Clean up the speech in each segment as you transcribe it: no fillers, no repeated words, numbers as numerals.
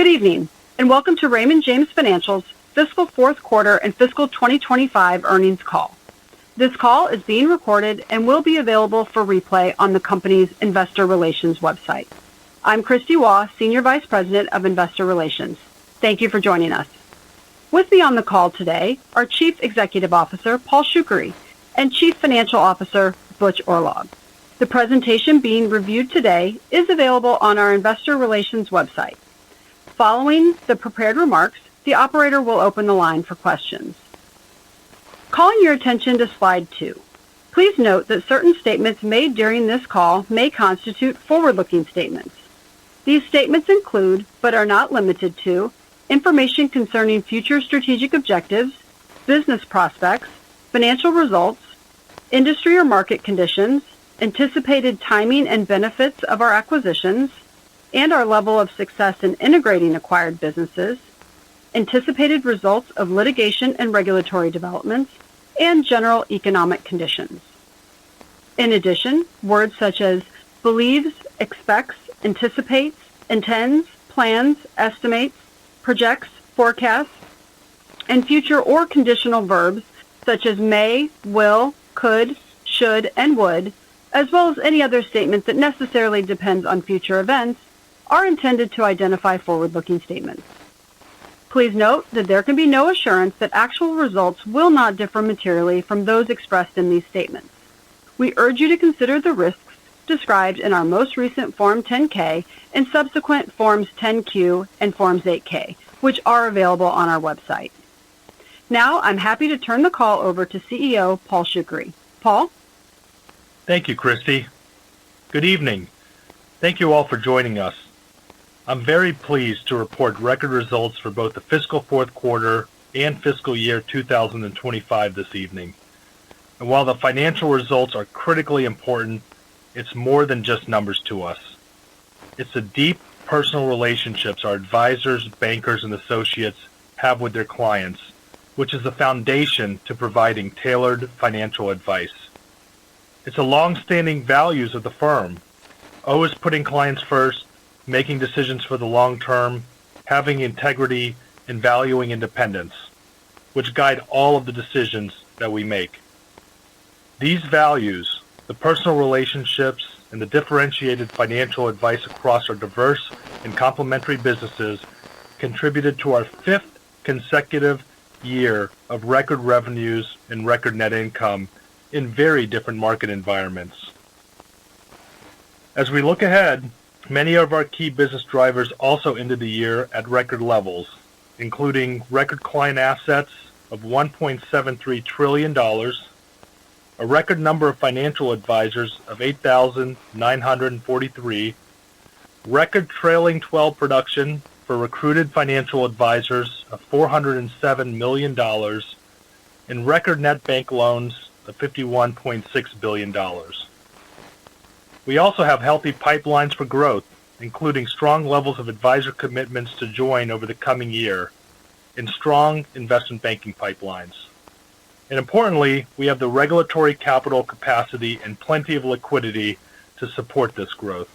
Good evening, and welcome to Raymond James Financial's Fiscal Fourth Quarter and Fiscal 2025 Earnings Call. This call is being recorded and will be available for replay on the company's Investor Relations website. I'm Christy Waugh, Senior Vice President of Investor Relations. Thank you for joining us. With me on the call today are Chief Executive Officer Paul Shoukry and Chief Financial Officer Butch Orlov. The presentation being reviewed today is available on our Investor Relations website. Following the prepared remarks, the operator will open the line for questions. Calling your attention to slide 2. Please note that certain statements made during this call may constitute forward-looking statements. These statements include, but are not limited to, information concerning future strategic objectives, business prospects, financial results, industry or market conditions, anticipated timing and benefits of our acquisitions, and our level of success in integrating acquired businesses, anticipated results of litigation and regulatory developments, and general economic conditions. In addition, words such as believes, expects, anticipates, intends, plans, estimates, projects, forecasts, and future or conditional verbs such as may, will, could, should, and would, as well as any other statement that necessarily depends on future events, are intended to identify forward-looking statements. Please note that there can be no assurance that actual results will not differ materially from those expressed in these statements. We urge you to consider the risks described in our most recent Form 10-K and subsequent Forms 10-Q and Forms 8-K, which are available on our website. Now, I'm happy to turn the call over to CEO Paul Shoukry. Paul? Thank you, Christy. Good evening. Thank you all for joining us. I'm very pleased to report record results for both the fiscal fourth quarter and fiscal year 2025 this evening. And while the financial results are critically important, it's more than just numbers to us. It's the deep personal relationships our advisors, bankers, and associates have with their clients, which is the foundation to providing tailored financial advice. It's the long-standing values of the firm, always putting clients first, making decisions for the long term, having integrity, and valuing independence, which guide all of the decisions that we make. These values, the personal relationships, and the differentiated financial advice across our diverse and complementary businesses contributed to our 5th consecutive year of record revenues and record net income in very different market environments. As we look ahead, many of our key business drivers also ended the year at record levels, including record client assets of $1.73 trillion, a record number of financial advisors of 8,943, record trailing 12 production for recruited financial advisors of $407 million, and record net bank loans of $51.6 billion. We also have healthy pipelines for growth, including strong levels of advisor commitments to join over the coming year and strong investment banking pipelines. And importantly, we have the regulatory capital capacity and plenty of liquidity to support this growth.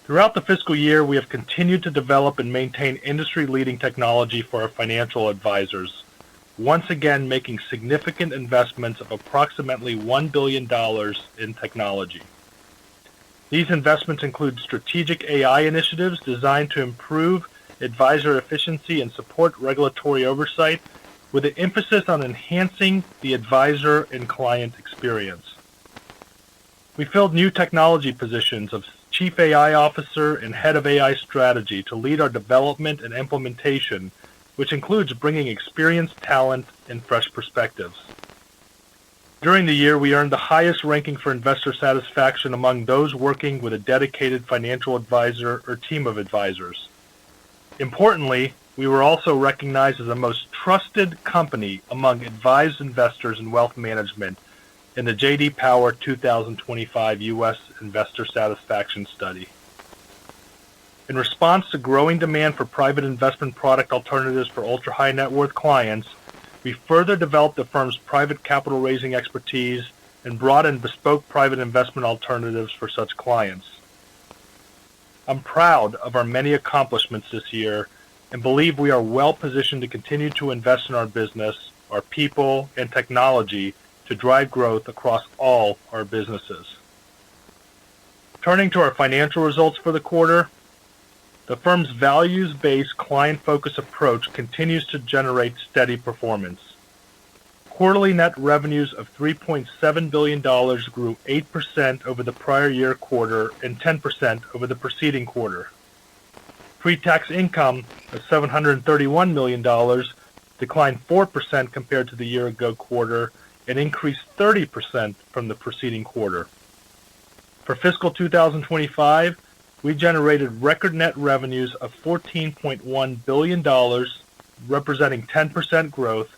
Throughout the fiscal year, we have continued to develop and maintain industry-leading technology for our financial advisors, once again making significant investments of approximately $1 billion in technology. These investments include strategic AI initiatives designed to improve advisor efficiency and support regulatory oversight, with an emphasis on enhancing the advisor and client experience. We filled new technology positions of Chief AI Officer and Head of AI Strategy to lead our development and implementation, which includes bringing experienced talent and fresh perspectives. During the year, we earned the highest ranking for investor satisfaction among those working with a dedicated financial advisor or team of advisors. Importantly, we were also recognized as the most trusted company among advised investors in wealth management in the J.D. Power 2025 U.S. Investor Satisfaction Study. In response to growing demand for private investment product alternatives for ultra-high net worth clients, we further developed the firm's private capital raising expertise and brought in bespoke private investment alternatives for such clients. I'm proud of our many accomplishments this year and believe we are well positioned to continue to invest in our business, our people, and technology to drive growth across all our businesses. Turning to our financial results for the quarter, the firm's values-based, client-focused approach continues to generate steady performance. Quarterly net revenues of $3.7 billion grew 8% over the prior year quarter and 10% over the preceding quarter. Pre-tax income of $731 million declined 4% compared to the year-ago quarter and increased 30% from the preceding quarter. For fiscal 2025, we generated record net revenues of $14.1 billion, representing 10% growth,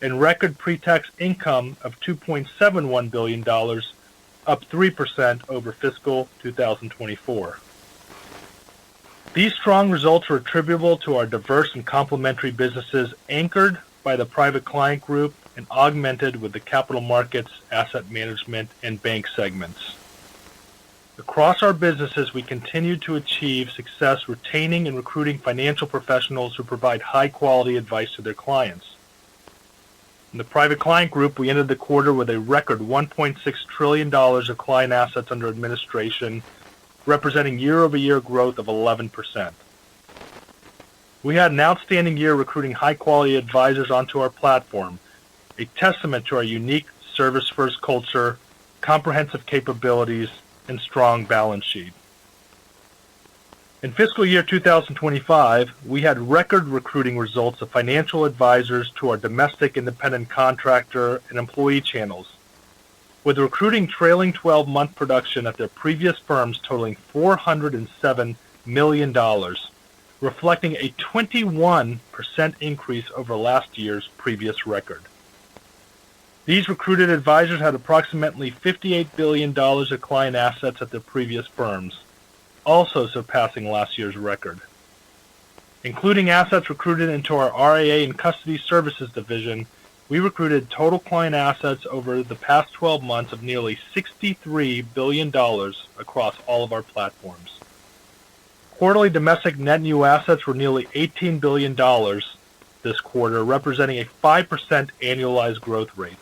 and record pre-tax income of $2.71 billion, up 3% over fiscal 2024. These strong results were attributable to our diverse and complementary businesses anchored by the Private Client Group and augmented with the capital markets, asset management, and bank segments. Across our businesses, we continue to achieve success retaining and recruiting financial professionals who provide high-quality advice to their clients. In the Private Client Group, we ended the quarter with a record $1.6 trillion of client assets under administration, representing year-over-year growth of 11%. We had an outstanding year recruiting high-quality advisors onto our platform, a testament to our unique service-first culture, comprehensive capabilities, and strong balance sheet. In fiscal year 2025, we had record recruiting results of financial advisors to our domestic independent contractor and employee channels, with recruiting trailing 12-month production at their previous firms totaling $407 million, reflecting a 21% increase over last year's previous record. These recruited advisors had approximately $58 billion of client assets at their previous firms, also surpassing last year's record. Including assets recruited into our RIA and custody services division, we recruited total client assets over the past 12 months of nearly $63 billion across all of our platforms. Quarterly domestic net new assets were nearly $18 billion this quarter, representing a 5% annualized growth rate.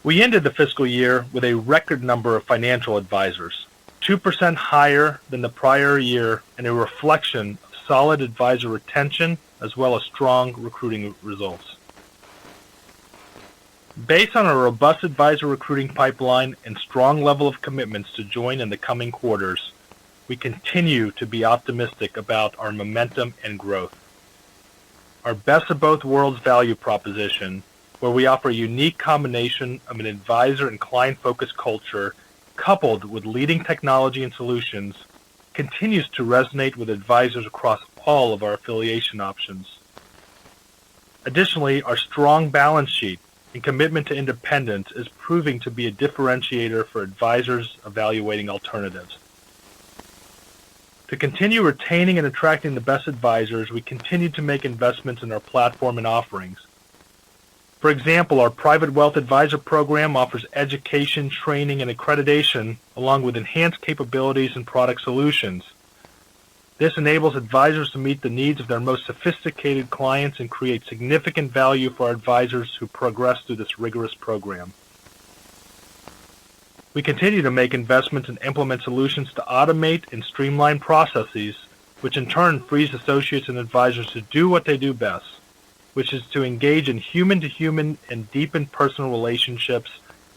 We ended the fiscal year with a record number of financial advisors, 2% higher than the prior year, and a reflection of solid advisor retention as well as strong recruiting results. Based on a robust advisor recruiting pipeline and strong level of commitments to join in the coming quarters, we continue to be optimistic about our momentum and growth. Our best of both worlds value proposition, where we offer a unique combination of an advisor and client-focused culture coupled with leading technology and solutions, continues to resonate with advisors across all of our affiliation options. Additionally, our strong balance sheet and commitment to independence is proving to be a differentiator for advisors evaluating alternatives. To continue retaining and attracting the best advisors, we continue to make investments in our platform and offerings. For example, our Private Wealth Advisor Program offers education, training, and accreditation, along with enhanced capabilities and product solutions. This enables advisors to meet the needs of their most sophisticated clients and create significant value for our advisors who progress through this rigorous program. We continue to make investments and implement solutions to automate and streamline processes, which in turn frees associates and advisors to do what they do best, which is to engage in human-to-human and deepen personal relationships,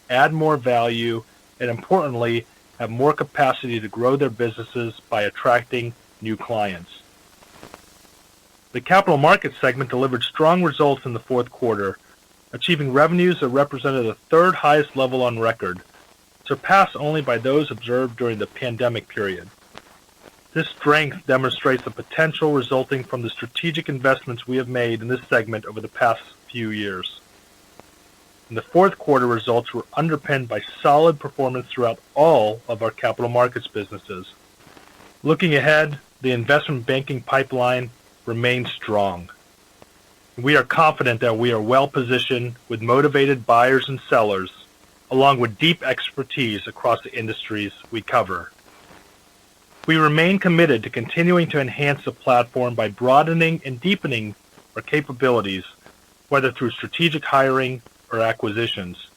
add more value, and importantly, have more capacity to grow their businesses by attracting new clients. The capital markets segment delivered strong results in the fourth quarter, achieving revenues that represented the third highest level on record, surpassed only by those observed during the pandemic period. This strength demonstrates the potential resulting from the strategic investments we have made in this segment over the past few years. And the fourth quarter results were underpinned by solid performance throughout all of our capital markets businesses. Looking ahead, the investment banking pipeline remains strong. We are confident that we are well positioned with motivated buyers and sellers, along with deep expertise across the industries we cover. We remain committed to continuing to enhance the platform by broadening and deepening our capabilities, whether through strategic hiring or acquisitions.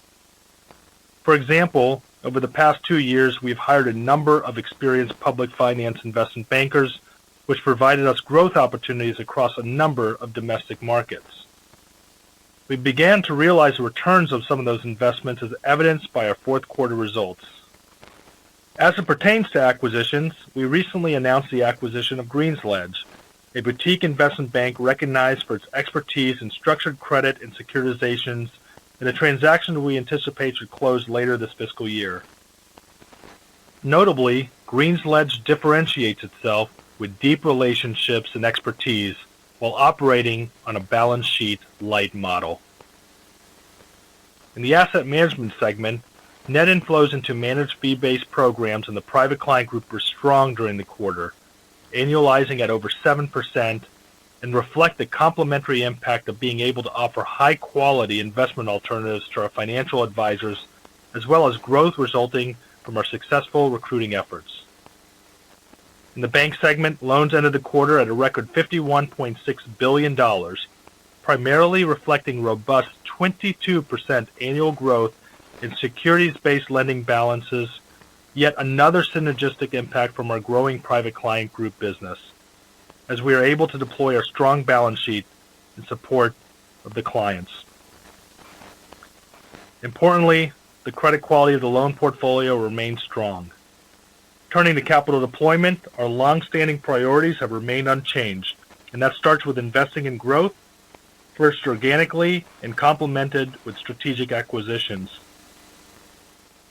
For example, over the past 2 years, we've hired a number of experienced public finance investment bankers, which provided us growth opportunities across a number of domestic markets. We began to realize the returns of some of those investments as evidenced by our fourth quarter results. As it pertains to acquisitions, we recently announced the acquisition of GreensLedge, a boutique investment bank recognized for its expertise in structured credit and securitizations, in a transaction we anticipate should close later this fiscal year. Notably, GreensLedge differentiates itself with deep relationships and expertise while operating on a balance sheet light model. In the asset management segment, net inflows into managed fee-based programs in the private client group were strong during the quarter, annualizing at over 7%, and reflect the complementary impact of being able to offer high-quality investment alternatives to our financial advisors, as well as growth resulting from our successful recruiting efforts. In the bank segment, loans ended the quarter at a record $51.6 billion, primarily reflecting robust 22% annual growth in securities-based lending balances, yet another synergistic impact from our growing private client group business, as we are able to deploy our strong balance sheet in support of the clients. Importantly, the credit quality of the loan portfolio remains strong. Turning to capital deployment, our long-standing priorities have remained unchanged, and that starts with investing in growth, first organically and complemented with strategic acquisitions.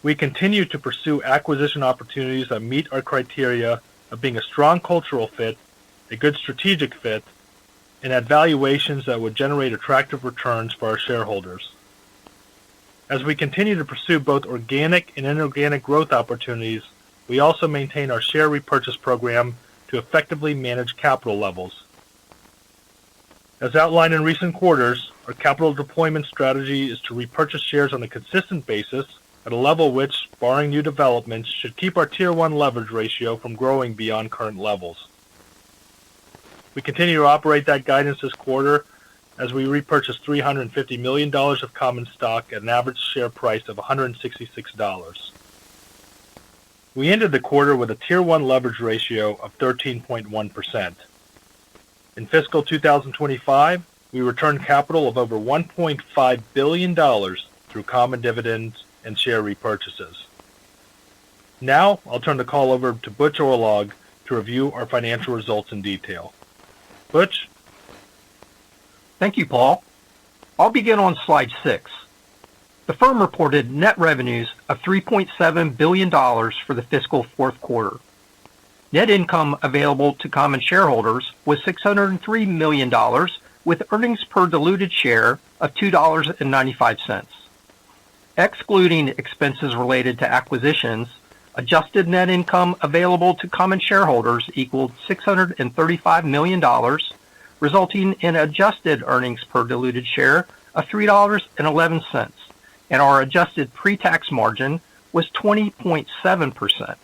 We continue to pursue acquisition opportunities that meet our criteria of being a strong cultural fit, a good strategic fit, and at valuations that would generate attractive returns for our shareholders. As we continue to pursue both organic and inorganic growth opportunities, we also maintain our share repurchase program to effectively manage capital levels. As outlined in recent quarters, our capital deployment strategy is to repurchase shares on a consistent basis at a level which, barring new developments, should keep our Tier 1 leverage ratio from growing beyond current levels. We continue to operate that guidance this quarter as we repurchased $350 million of common stock at an average share price of $166. We ended the quarter with a Tier 1 leverage ratio of 13.1%. In fiscal 2025, we returned capital of over $1.5 billion through common dividends and share repurchases. Now, I'll turn the call over to Butch Orlog to review our financial results in detail. Butch? Thank you, Paul. I'll begin on slide 6. The firm reported net revenues of $3.7 billion for the fiscal fourth quarter. Net income available to common shareholders was $603 million, with earnings per diluted share of $2.95. Excluding expenses related to acquisitions, adjusted net income available to common shareholders equaled $635 million, resulting in adjusted earnings per diluted share of $3.11, and our adjusted pre-tax margin was 20.7%.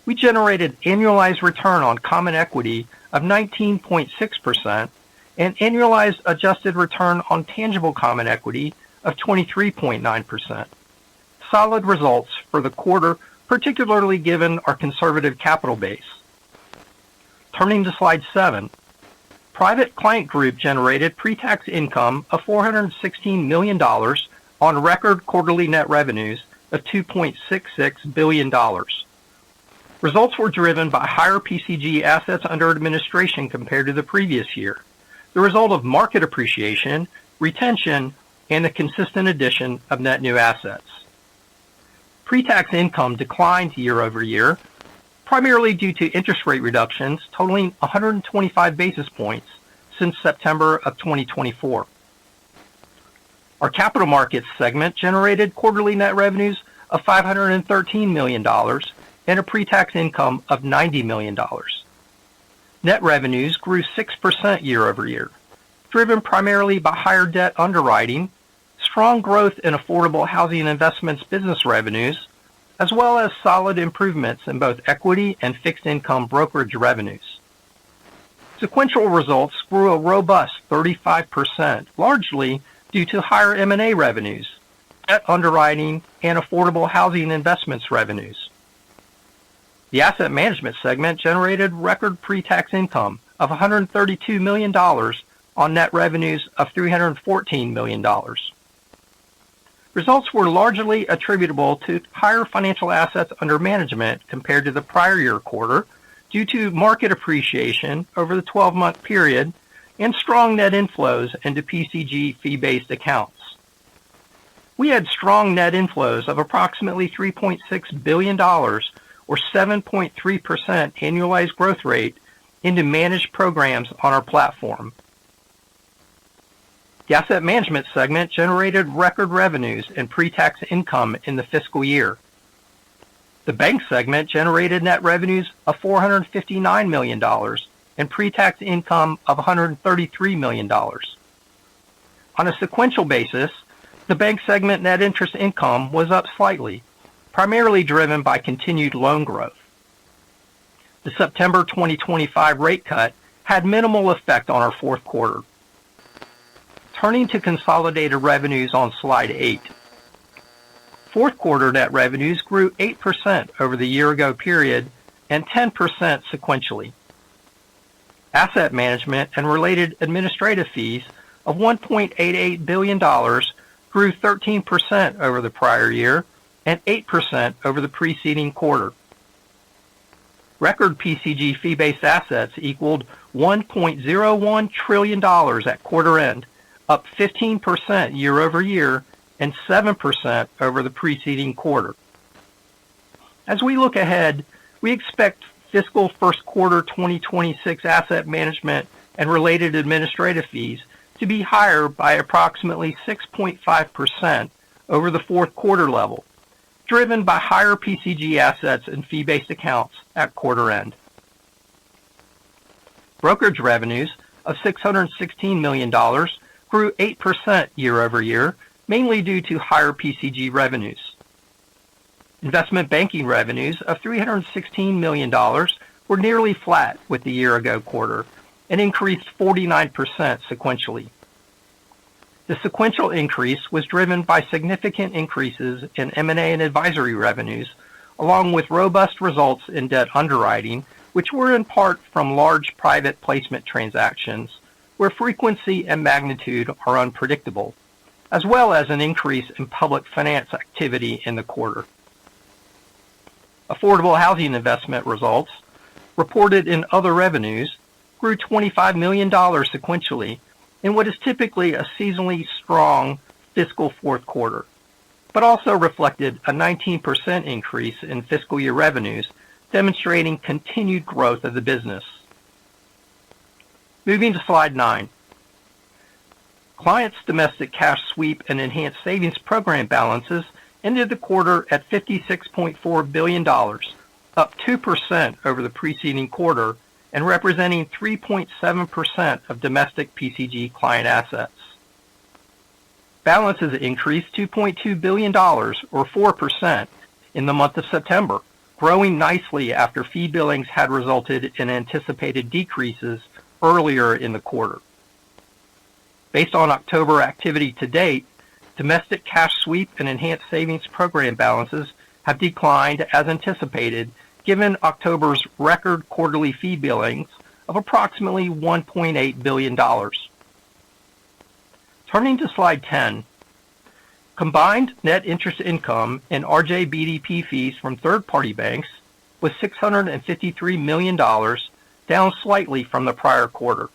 We generated annualized return on common equity of 19.6% and annualized adjusted return on tangible common equity of 23.9%. Solid results for the quarter, particularly given our conservative capital base. Turning to slide 7, Private Client Group generated pre-tax income of $416 million on record quarterly net revenues of $2.66 billion. Results were driven by higher PCG assets under administration compared to the previous year, the result of market appreciation, retention, and the consistent addition of net new assets. Pre-tax income declined year over year, primarily due to interest rate reductions totaling 125 basis points since September of 2024. Our capital markets segment generated quarterly net revenues of $513 million and a pre-tax income of $90 million. Net revenues grew 6% year over year, driven primarily by higher debt underwriting, strong growth in affordable housing investments business revenues, as well as solid improvements in both equity and fixed income brokerage revenues. Sequential results grew a robust 35%, largely due to higher M&A revenues, debt underwriting, and affordable housing investments revenues. The asset management segment generated record pre-tax income of $132 million on net revenues of $314 million. Results were largely attributable to higher financial assets under management compared to the prior year quarter due to market appreciation over the 12-month period and strong net inflows into PCG fee-based accounts. We had strong net inflows of approximately $3.6 billion, or 7.3% annualized growth rate, into managed programs on our platform. The asset management segment generated record revenues and pre-tax income in the fiscal year. The bank segment generated net revenues of $459 million and pre-tax income of $133 million. On a sequential basis, the bank segment net interest income was up slightly, primarily driven by continued loan growth. The September 2025 rate cut had minimal effect on our fourth quarter. Turning to consolidated revenues on slide 8. Fourth quarter net revenues grew 8% over the year-ago period and 10% sequentially. Asset management and related administrative fees of $1.88 billion grew 13% over the prior year and 8% over the preceding quarter. Record PCG fee-based assets equaled $1.01 trillion at quarter end, up 15% year over year and 7% over the preceding quarter. As we look ahead, we expect fiscal first quarter 2026 asset management and related administrative fees to be higher by approximately 6.5% over the fourth quarter level, driven by higher PCG assets and fee-based accounts at quarter end. Brokerage revenues of $616 million grew 8% year over year, mainly due to higher PCG revenues. Investment banking revenues of $316 million were nearly flat with the year-ago quarter and increased 49% sequentially. The sequential increase was driven by significant increases in M&A and advisory revenues, along with robust results in debt underwriting, which were in part from large private placement transactions, where frequency and magnitude are unpredictable, as well as an increase in public finance activity in the quarter. Affordable housing investment results, reported in other revenues, grew $25 million sequentially in what is typically a seasonally strong fiscal fourth quarter, but also reflected a 19% increase in fiscal year revenues, demonstrating continued growth of the business. Moving to slide 9. Clients' domestic cash sweep and enhanced savings program balances ended the quarter at $56.4 billion, up 2% over the preceding quarter and representing 3.7% of domestic PCG client assets. Balances increased $2.2 billion, or 4%, in the month of September, growing nicely after fee billings had resulted in anticipated decreases earlier in the quarter. Based on October activity to date, domestic cash sweep and enhanced savings program balances have declined as anticipated, given October's record quarterly fee billings of approximately $1.8 billion. Turning to slide 10, combined net interest income and RJBDP fees from third-party banks was $653 million, down slightly from the prior quarter.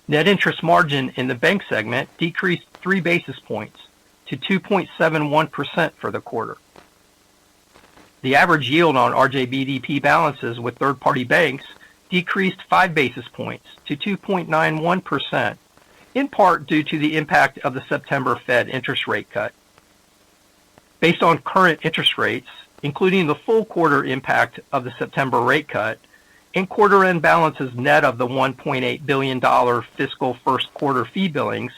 Net interest margin in the bank segment decreased 3 basis points to 2.71% for the quarter. The average yield on RJBDP balances with third-party banks decreased 5 basis points to 2.91%, in part due to the impact of the September Fed interest rate cut. Based on current interest rates, including the full quarter impact of the September rate cut, and quarter-end balances net of the $1.8 billion fiscal first quarter fee billings,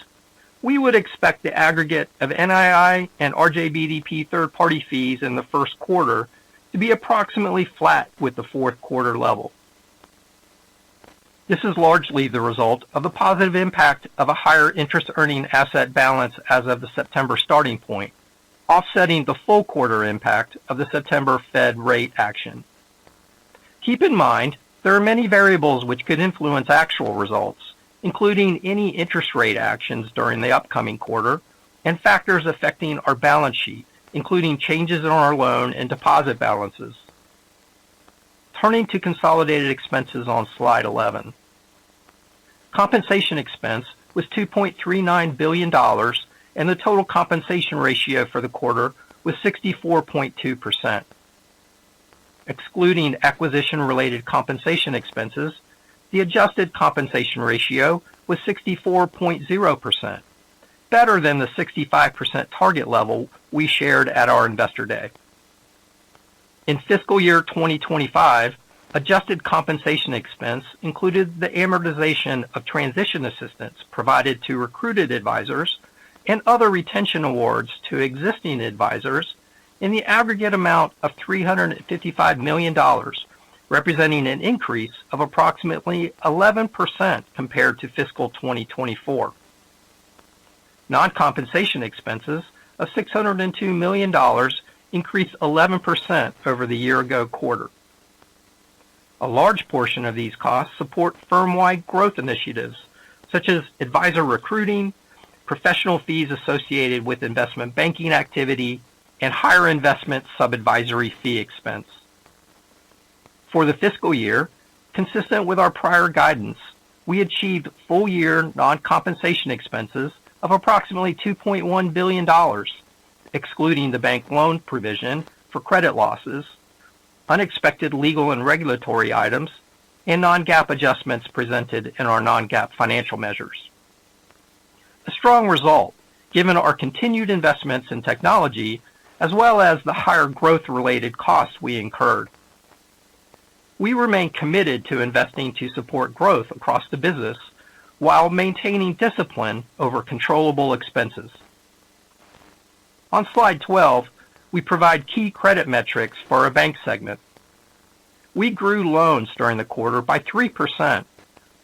we would expect the aggregate of NII and RJBDP third-party fees in the first quarter to be approximately flat with the fourth quarter level. This is largely the result of the positive impact of a higher interest-earning asset balance as of the September starting point, offsetting the full quarter impact of the September Fed rate action. Keep in mind, there are many variables which could influence actual results, including any interest rate actions during the upcoming quarter and factors affecting our balance sheet, including changes in our loan and deposit balances. Turning to consolidated expenses on slide 11. Compensation expense was $2.39 billion, and the total compensation ratio for the quarter was 64.2%. Excluding acquisition-related compensation expenses, the adjusted compensation ratio was 64.0%, better than the 65% target level we shared at our Investor Day. In fiscal year 2025, adjusted compensation expense included the amortization of transition assistance provided to recruited advisors and other retention awards to existing advisors in the aggregate amount of $355 million, representing an increase of approximately 11% compared to fiscal 2024. Non-compensation expenses of $602 million increased 11% over the year-ago quarter. A large portion of these costs support firm-wide growth initiatives, such as advisor recruiting, professional fees associated with investment banking activity, and higher investment sub-advisory fee expense. For the fiscal year, consistent with our prior guidance, we achieved full-year non-compensation expenses of approximately $2.1 billion, excluding the bank loan provision for credit losses, unexpected legal and regulatory items, and non-GAAP adjustments presented in our non-GAAP financial measures. A strong result, given our continued investments in technology, as well as the higher growth-related costs we incurred. We remain committed to investing to support growth across the business while maintaining discipline over controllable expenses. On slide 12, we provide key credit metrics for our bank segment. We grew loans during the quarter by 3%,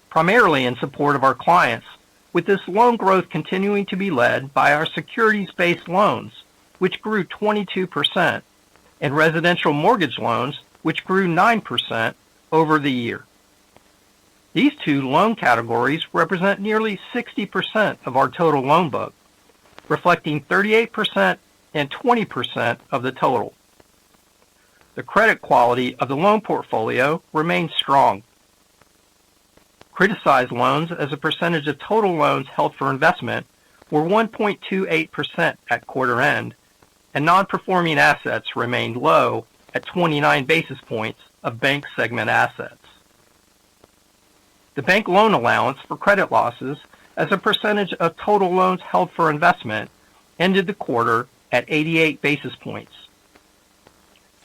primarily in support of our clients, with this loan growth continuing to be led by our securities-based loans, which grew 22%, and residential mortgage loans, which grew 9% over the year. These two loan categories represent nearly 60% of our total loan book, reflecting 38% and 20% of the total. The credit quality of the loan portfolio remains strong. Criticized loans as a percentage of total loans held for investment were 1.28% at quarter end, and non-performing assets remained low at 29 basis points of bank segment assets. The bank loan allowance for credit losses as a percentage of total loans held for investment ended the quarter at 88 basis points.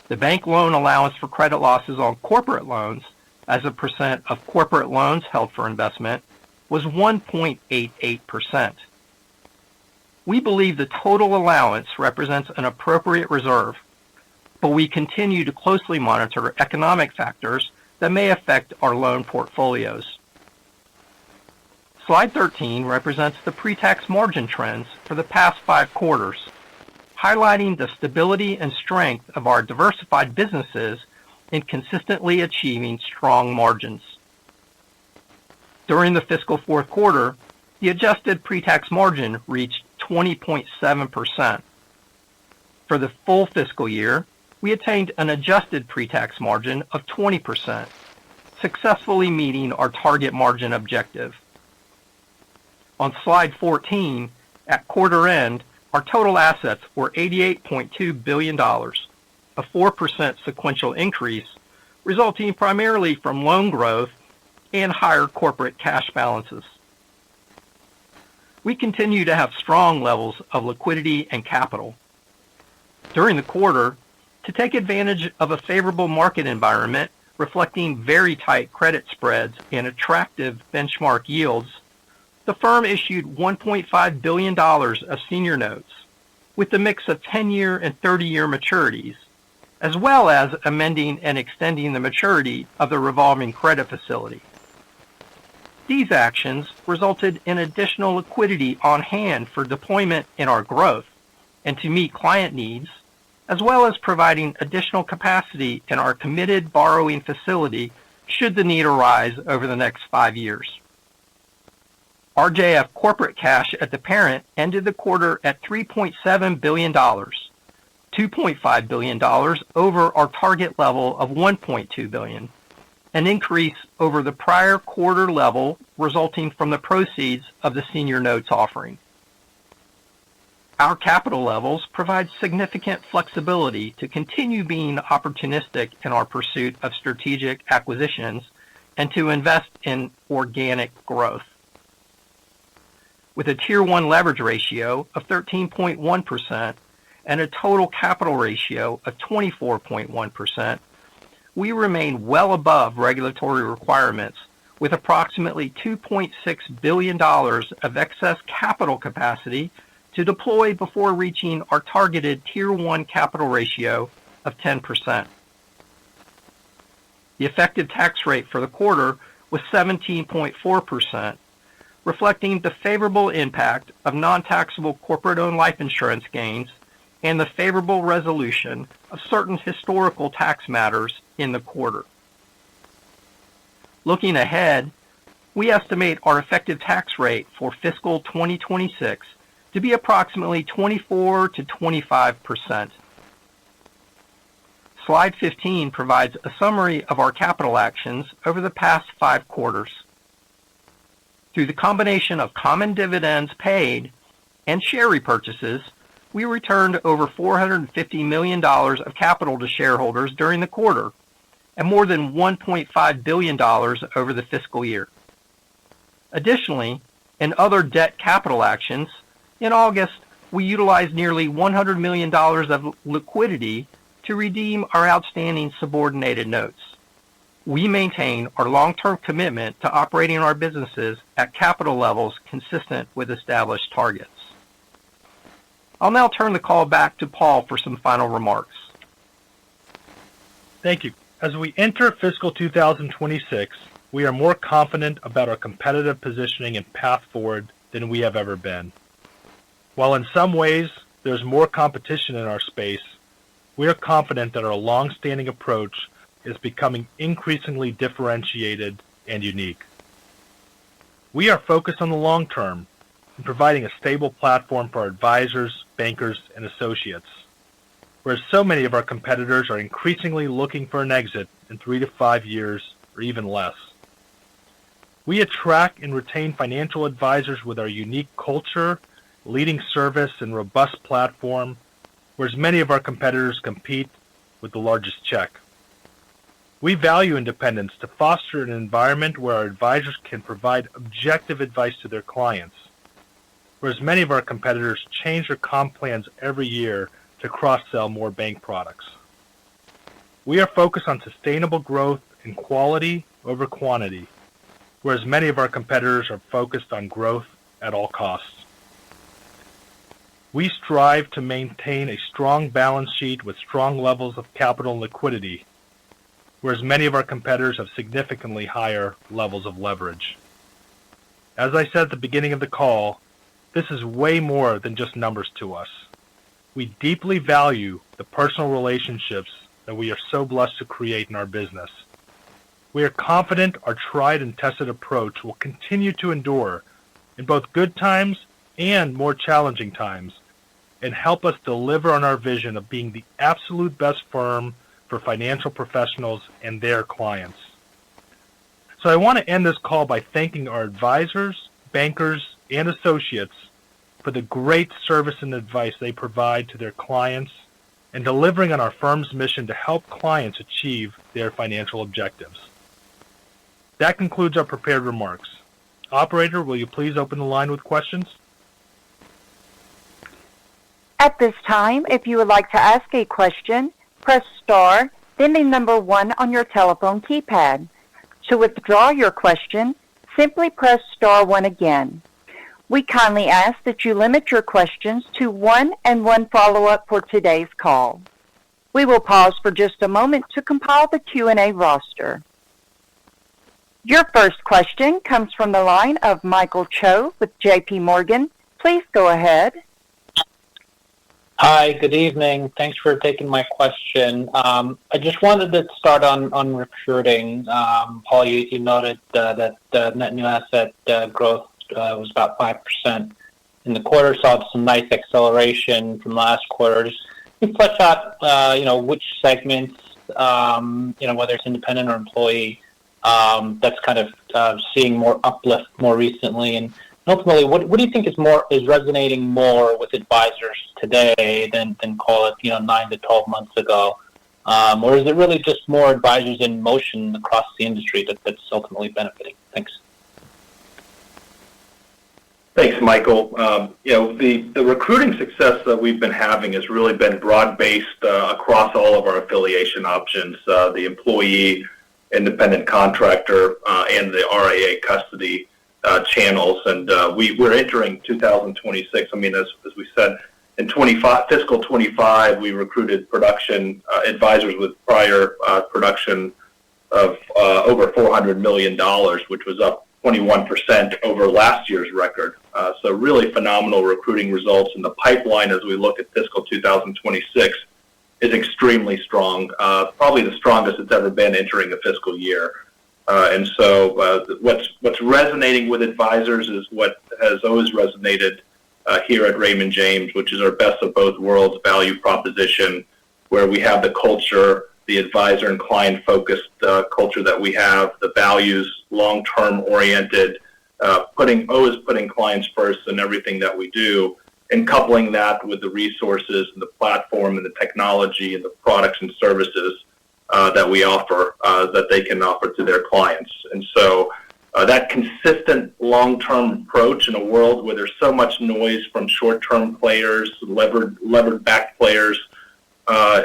The bank loan allowance for credit losses on corporate loans as a percent of corporate loans held for investment was 1.88%. We believe the total allowance represents an appropriate reserve, but we continue to closely monitor economic factors that may affect our loan portfolios. Slide 13 represents the pre-tax margin trends for the past 5 quarters, highlighting the stability and strength of our diversified businesses in consistently achieving strong margins. During the fiscal fourth quarter, the adjusted pre-tax margin reached 20.7%. For the full fiscal year, we attained an adjusted pre-tax margin of 20%, successfully meeting our target margin objective. On slide 14, at quarter end, our total assets were $88.2 billion, a 4% sequential increase, resulting primarily from loan growth and higher corporate cash balances. We continue to have strong levels of liquidity and capital. During the quarter, to take advantage of a favorable market environment reflecting very tight credit spreads and attractive benchmark yields, the firm issued $1.5 billion of senior notes with a mix of 10-year and 30-year maturities, as well as amending and extending the maturity of the revolving credit facility. These actions resulted in additional liquidity on hand for deployment in our growth and to meet client needs, as well as providing additional capacity in our committed borrowing facility should the need arise over the next 5 years. RJF corporate cash at the parent ended the quarter at $3.7 billion, $2.5 billion over our target level of $1.2 billion, an increase over the prior quarter level resulting from the proceeds of the senior notes offering. Our capital levels provide significant flexibility to continue being opportunistic in our pursuit of strategic acquisitions and to invest in organic growth. With a Tier 1 leverage ratio of 13.1% and a total capital ratio of 24.1%, we remain well above regulatory requirements with approximately $2.6 billion of excess capital capacity to deploy before reaching our targeted Tier 1 capital ratio of 10%. The effective tax rate for the quarter was 17.4%, reflecting the favorable impact of non-taxable corporate-owned life insurance gains and the favorable resolution of certain historical tax matters in the quarter. Looking ahead, we estimate our effective tax rate for fiscal 2026 to be approximately 24 to 25%. Slide 15 provides a summary of our capital actions over the past 5 quarters. Through the combination of common dividends paid and share repurchases, we returned over $450 million of capital to shareholders during the quarter and more than $1.5 billion over the fiscal year. Additionally, in other debt capital actions, in August, we utilized nearly $100 million of liquidity to redeem our outstanding subordinated notes. We maintain our long-term commitment to operating our businesses at capital levels consistent with established targets. I'll now turn the call back to Paul for some final remarks. Thank you. As we enter fiscal 2026, we are more confident about our competitive positioning and path forward than we have ever been. While in some ways there's more competition in our space, we are confident that our long-standing approach is becoming increasingly differentiated and unique. We are focused on the long term and providing a stable platform for our advisors, bankers, and associates, whereas so many of our competitors are increasingly looking for an exit in 3 to 5 years or even less. We attract and retain financial advisors with our unique culture, leading service, and robust platform, whereas many of our competitors compete with the largest check. We value independence to foster an environment where our advisors can provide objective advice to their clients, whereas many of our competitors change their comp plans every year to cross-sell more bank products. We are focused on sustainable growth and quality over quantity, whereas many of our competitors are focused on growth at all costs. We strive to maintain a strong balance sheet with strong levels of capital and liquidity, whereas many of our competitors have significantly higher levels of leverage. As I said at the beginning of the call, this is way more than just numbers to us. We deeply value the personal relationships that we are so blessed to create in our business. We are confident our tried and tested approach will continue to endure in both good times and more challenging times, and help us deliver on our vision of being the absolute best firm for financial professionals and their clients. So I want to end this call by thanking our advisors, bankers, and associates for the great service and advice they provide to their clients and delivering on our firm's mission to help clients achieve their financial objectives. That concludes our prepared remarks. Operator, will you please open the line with questions? At this time, if you would like to ask a question, press star, then the number 1 on your telephone keypad. To withdraw your question, simply press star 1 again. We kindly ask that you limit your questions to one and one follow-up for today's call. We will pause for just a moment to compile the Q&A roster. Your first question comes from the line of Michael Cho with J.P. Morgan. Please go ahead. Hi, good evening. Thanks for taking my question. I just wanted to start on recruiting. Paul, you noted that the net new asset growth was about 5% in the quarter, saw some nice acceleration from last quarter. Just can you flesh out, which segments, whether it's independent or employee, that's kind of seeing more uplift more recently, and ultimately, what do you think is resonating more with advisors today than call it 9 to 12 months ago, or is it really just more advisors in motion across the industry that's ultimately benefiting? Thanks. Thanks, Michael. The recruiting success that we've been having has really been broad-based across all of our affiliation options, the employee, independent contractor, and the RIA custody channels. And we're entering 2026. As we said, in fiscal 25, we recruited production advisors with prior production of over $400 million, which was up 21% over last year's record. So really phenomenal recruiting results, and the pipeline as we look at fiscal 2026 is extremely strong, probably the strongest it's ever been entering a fiscal year. And so what's resonating with advisors is what has always resonated here at Raymond James, which is our best of both worlds value proposition, where we have the culture, the advisor and client-focused culture that we have, the values, long-term oriented, always putting clients first in everything that we do, and coupling that with the resources and the platform and the technology and the products and services that we offer, that they can offer to their clients. And so that consistent long-term approach in a world where there's so much noise from short-term players, levered back players,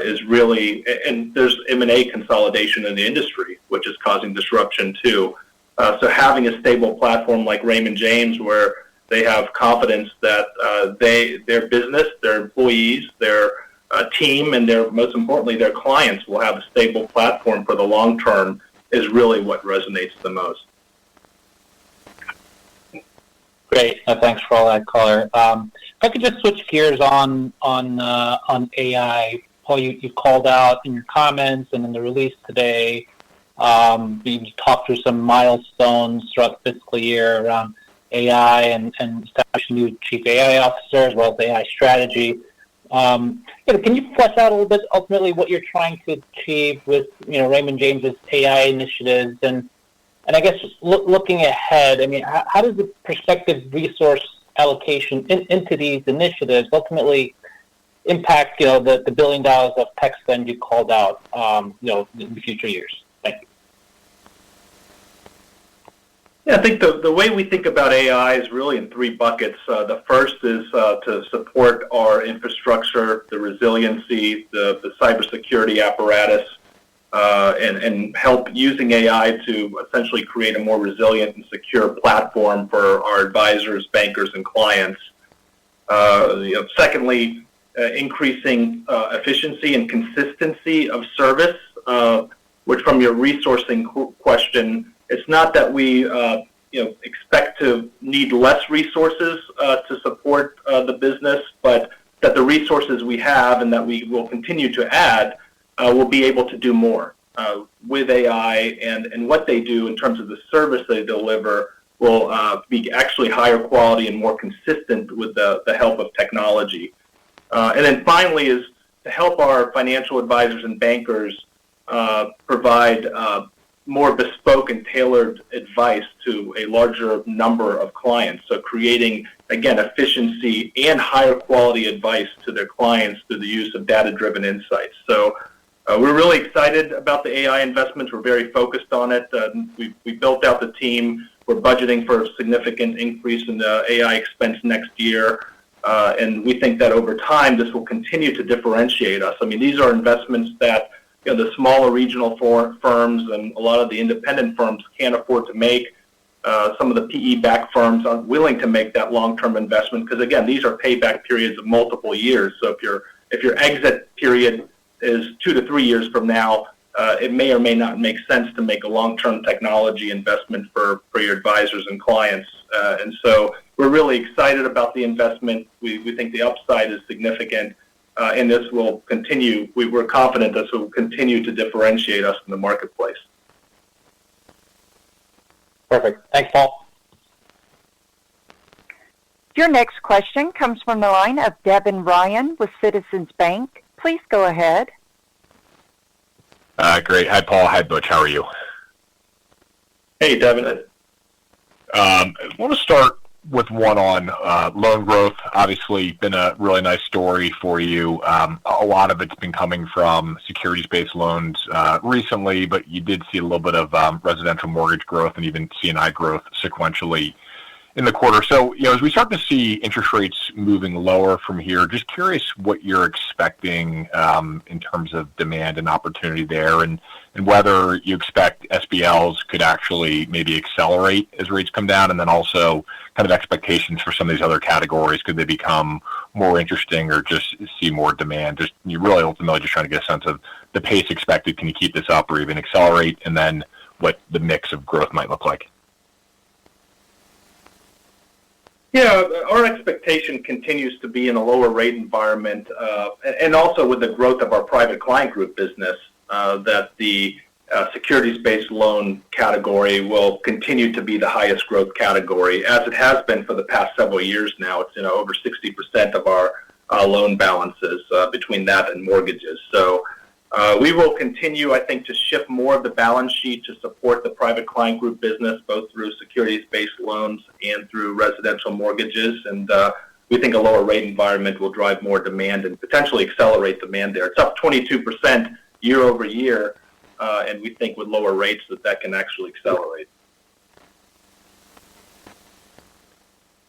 is really, and there's M&A consolidation in the industry, which is causing disruption too. So having a stable platform like Raymond James, where they have confidence that their business, their employees, their team, and most importantly, their clients will have a stable platform for the long term, is really what resonates the most. Great. Thanks for all that color. If I could just switch gears on AI. Paul, you called out in your comments and in the release today, you talked through some milestones throughout the fiscal year around AI and establishing a new chief AI officer as well as AI strategy. Can you flesh out a little bit ultimately what you're trying to achieve with Raymond James's AI initiatives, and I guess just looking ahead, how does the prospective resource allocation into these initiatives ultimately impact the $1 billion of tech spend you called out in future years? Thank you. Yeah, I think the way we think about AI is really in three buckets. The first is to support our infrastructure, the resiliency, the cybersecurity apparatus, and help using AI to essentially create a more resilient and secure platform for our advisors, bankers, and clients. Secondly, increasing efficiency and consistency of service, which from your resourcing question, it's not that we expect to need less resources to support the business, but that the resources we have and that we will continue to add will be able to do more with AI, and what they do in terms of the service they deliver will be actually higher quality and more consistent with the help of technology. And then finally is to help our financial advisors and bankers provide more bespoke and tailored advice to a larger number of clients. So creating, again, efficiency and higher quality advice to their clients through the use of data-driven insights. So we're really excited about the AI investments. We're very focused on it. We built out the team. We're budgeting for a significant increase in the AI expense next year. And we think that over time, this will continue to differentiate us. These are investments that the smaller regional firms and a lot of the independent firms can't afford to make. some of the PE-backed firms aren't willing to make that long-term investment because, again, these are payback periods of multiple years. So if your exit period is 2 to 3 years from now, it may or may not make sense to make a long-term technology investment for your advisors and clients. And so we're really excited about the investment. We think the upside is significant, and this will continue. We're confident this will continue to differentiate us in the marketplace. Perfect. Thanks, Paul. Your next question comes from the line of Devin Ryan with Citizens Bank. Please go ahead. Great. Hi, Paul. Hi, Butch. How are you? Hey, Devin. I want to start with one on loan growth. Obviously, been a really nice story for you. A lot of it's been coming from securities-based loans recently, but you did see a little bit of residential mortgage growth and even C&I growth sequentially in the quarter. So, as we start to see interest rates moving lower from here, just curious what you're expecting in terms of demand and opportunity there, and whether you expect SBLs could actually maybe accelerate as rates come down, and then also kind of expectations for some of these other categories. Could they become more interesting or just see more demand? Just you really ultimately just trying to get a sense of the pace expected. Can you keep this up or even accelerate? And then what the mix of growth might look like. Yeah, our expectation continues to be in a lower rate environment, and also with the growth of our private client group business, that the securities-based loan category will continue to be the highest growth category, as it has been for the past several years now. It's over 60% of our loan balances between that and mortgages. So we will continue, I think, to shift more of the balance sheet to support the private client group business, both through securities-based loans and through residential mortgages. And we think a lower rate environment will drive more demand and potentially accelerate demand there. It's up 22% year over year, and we think with lower rates that can actually accelerate.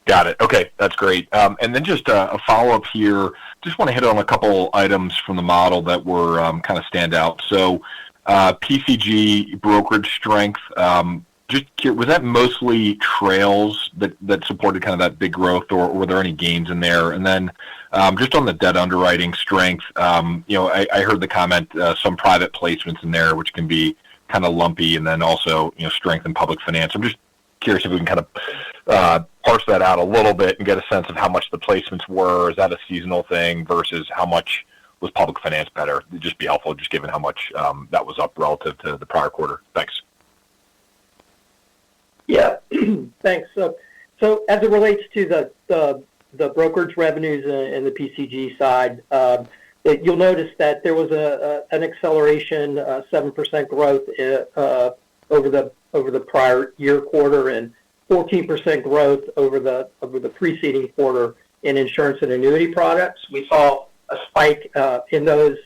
Got it. Okay, that's great. And then just a follow-up here. Just want to hit on a couple items from the model that were kind of stand out. So PCG brokerage strength, just curious, was that mostly trails that supported kind of that big growth, or were there any gains in there? And then just on the debt underwriting strength, I heard the comment, some private placements in there, which can be kind of lumpy, and then also, strength in public finance. I'm just curious if we can kind of parse that out a little bit and get a sense of how much the placements were. Is that a seasonal thing versus how much was public finance better? It'd just be helpful, just given how much that was up relative to the prior quarter. Thanks. Yeah, thanks. So as it relates to the brokerage revenues and the PCG side, you'll notice that there was an acceleration, 7% growth over the prior year quarter, and 14% growth over the preceding quarter in insurance and annuity products. We saw a spike in those,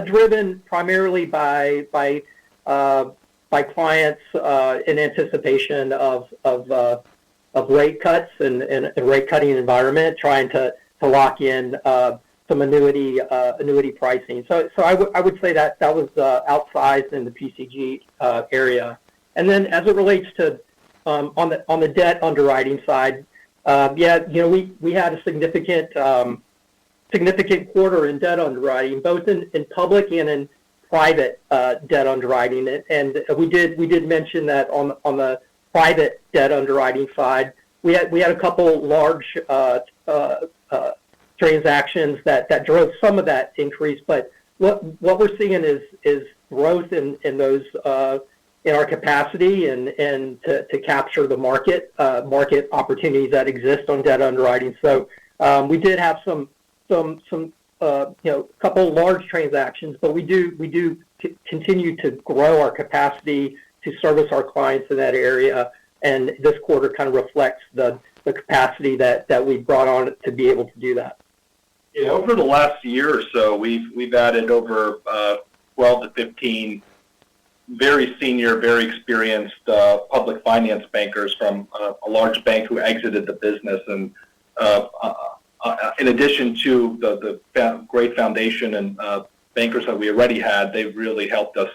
driven primarily by clients in anticipation of rate cuts and rate cutting environment, trying to lock in some annuity pricing. So I would say that was outsized in the PCG area. And then as it relates to on the debt underwriting side, we had a significant quarter in debt underwriting, both in public and in private debt underwriting. And we did mention that on the private debt underwriting side, we had a couple large transactions that drove some of that increase. But what we're seeing is growth in those in our capacity and to capture the market opportunities that exist on debt underwriting. So we did have some couple large transactions, but we do continue to grow our capacity to service our clients in that area, and this quarter kind of reflects the capacity that we brought on to be able to do that. Yeah, over the last year or so, we've added over 12 to 15 very senior, very experienced public finance bankers from a large bank who exited the business, and in addition to the great foundation and bankers that we already had, they've really helped us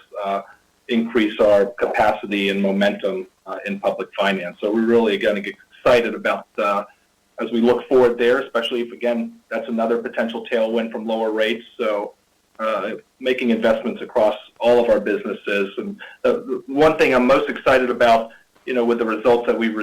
increase our capacity and momentum in public finance. So we're really going to get excited about as we look forward there, especially if, again, that's another potential tailwind from lower rates. So making investments across all of our businesses. And the one thing I'm most excited about, with the results that we've